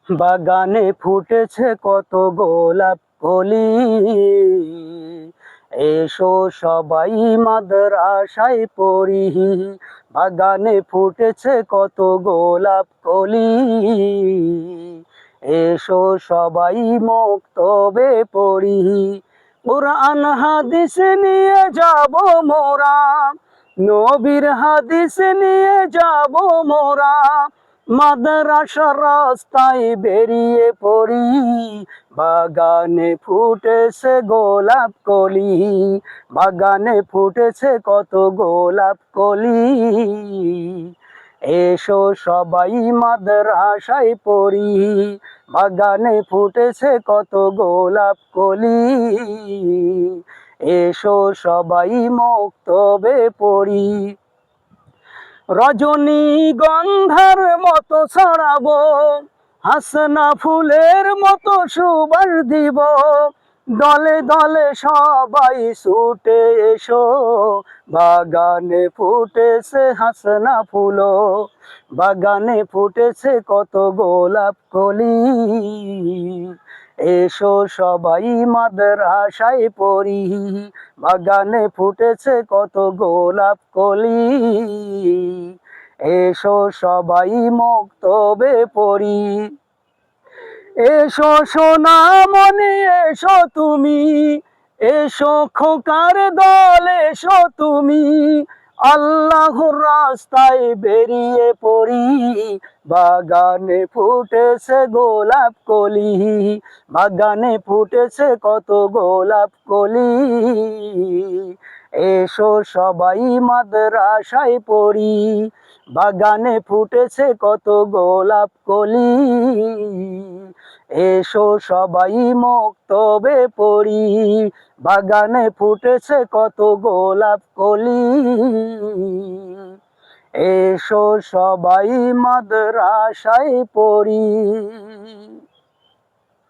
বাগানে ফুটেছে কত গোলাপ কলি, এসো সবাই মাদ্রাসায় পড়ি। বাগানে ফুটেছে কত গোলাপ কলি, এসো সবাই মক্তবে পড়ি। কোরআন হাদিস নিয়ে যাব মোরা, নবীর হাদিস নিয়ে যাব মোরা, মাদ্রাসার রাস্তায় বেরিয়ে পড়ি। বাগানে ফুটেছে গোলাপ কলি, বাগানে ফুটেছে কত গোলাপ কলি, এসো সবাই মাদ্রাসায় পড়ি। বাগানে ফুটেছে কত গোলাপ কলি, এসো সবাই মক্তবে পড়ি। রজনীগন্ধার মতো ছড়াবো, হাসনা ফুলের মতো সুবাস দিব। দলে দলে সবাই ছুটে এসো, বাগানে ফুটেছে হাসনা ফুল, বাগানে ফুটেছে কত গোলাপ কলি, এসো সবাই মাদ্রাসায় পড়ি। বাগানে ফুটেছে কত গোলাপ কলি, এসো সবাই মক্তবে পড়ি। এসো সোনামণি এসো তুমি, এসো খোকার দল এসো তুমি, আল্লাহর রাস্তায় বেরিয়ে পড়ি। বাগানে ফুটেছে গোলাপ কলি, বাগানে ফুটেছে কত গোলাপ কলি, এসো সবাই মাদ্রাসায় পড়ি। বাগানে ফুটেছে কত গোলাপ কলি, এসো সবাই মক্তবে পড়ি। বাগানে ফুটেছে কত গোলাপ কলি, এসো সবাই মাদ্রাসায় পড়ি।